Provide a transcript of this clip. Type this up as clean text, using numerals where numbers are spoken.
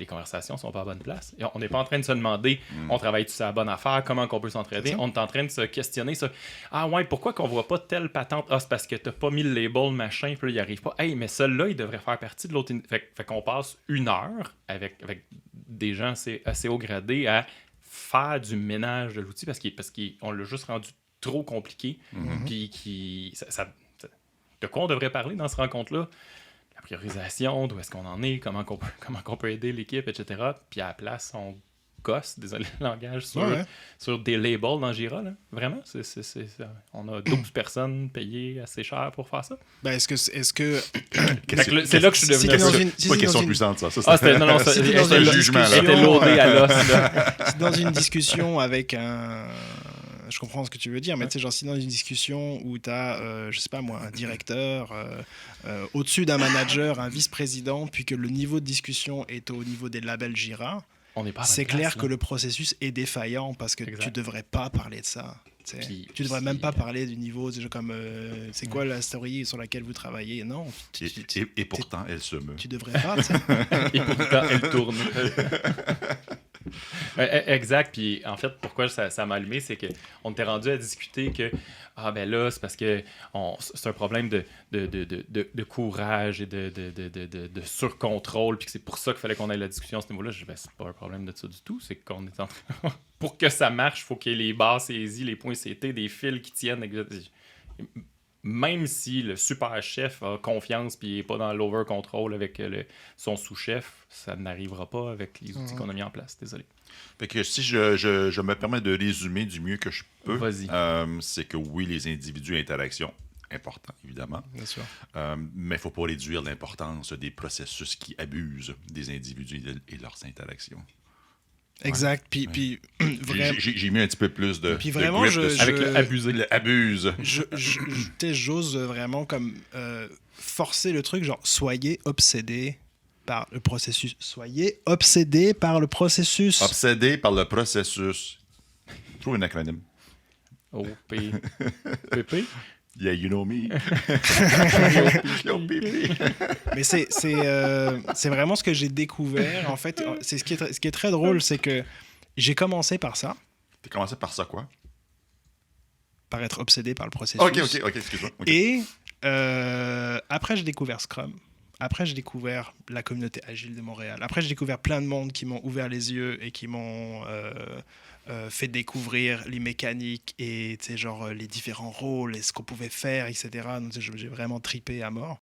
les conversations sont pas à bonne place. Et on n'est pas en train de se demander, on travaille-tu sur la bonne affaire, comment qu'on peut s'entraider. On est en train de se questionner ça. Ah ouais, pourquoi qu'on voit pas telle patente? Ah, c'est parce que t'as pas mis le label, machin, puis là, il arrive pas. Hey, mais celui-là, il devrait faire partie de l'autre. Fait qu'on passe 1 heure avec des gens assez haut gradés à faire du ménage de l'outil parce qu'on l'a juste rendu trop compliqué. Puis de quoi on devrait parler dans cette rencontre-là? La priorisation, d'où est-ce qu'on en est, comment qu'on peut aider l'équipe, etc. Puis à la place, on gosse, désolé le langage, sur des labels dans Jira. Là. Vraiment, on a 12 personnes payées assez cher pour faire ça. Ben, est-ce que c'est là que je suis devenu... C'est pas une question puissante, ça. C'était un jugement. C'était loadé à l'os. Là. C'est dans une discussion avec un... Je comprends ce que tu veux dire, mais tu sais, genre, si dans une discussion où tu as, je sais pas moi, un directeur, au-dessus d'un manager, un vice-président, puis que le niveau de discussion est au niveau des labels Jira, c'est clair que le processus est défaillant parce que tu devrais pas parler de ça. Tu devrais même pas parler du niveau, comme c'est quoi la story sur laquelle vous travaillez. Non. Et pourtant, elle se meut. Tu devrais pas, tu sais. Et pourtant, elle tourne. Exact. Puis en fait, pourquoi ça m'a allumé, c'est qu'on était rendu à discuter que ben là, c'est parce que c'est un problème de courage et de surcontrôle, puis que c'est pour ça qu'il fallait qu'on ait la discussion à ce niveau-là. Je dis, c'est pas un problème de ça du tout, c'est qu'on est en train... Pour que ça marche, il faut qu'il y ait les barres saisies, les points CT, des fils qui tiennent. Même si le super chef a confiance et n'est pas dans l'over-control avec son sous-chef, ça n'arrivera pas avec les outils qu'on a mis en place. Désolé. Fait que si je me permets de résumer du mieux que je peux, c'est que oui, les individus et interactions, important, évidemment. Bien sûr. Mais il ne faut pas réduire l'importance des processus qui abusent des individus et leurs interactions. Exact. Puis vraiment... J'ai mis un petit peu plus de. Puis vraiment, avec le abuser. Le abuse. J'ose vraiment comme forcer le truc, genre soyez obsédés par le processus. Soyez obsédés par le processus. Obsédés par le processus. Trouve un acronyme. OPP. Yeah, you know me. Mais c'est vraiment ce que j'ai découvert. En fait, c'est ce qui est très drôle, c'est que j'ai commencé par ça. T'as commencé par ça, quoi? Par être obsédé par le processus. Ok, excuse-moi. Okay. Et après, j'ai découvert Scrum. Après, j'ai découvert la communauté agile de Montréal. Après, j'ai découvert plein de monde qui m'ont ouvert les yeux et qui m'ont fait découvrir les mécaniques et genre, les différents rôles et ce qu'on pouvait faire, etc. Donc, j'ai vraiment tripé à mort.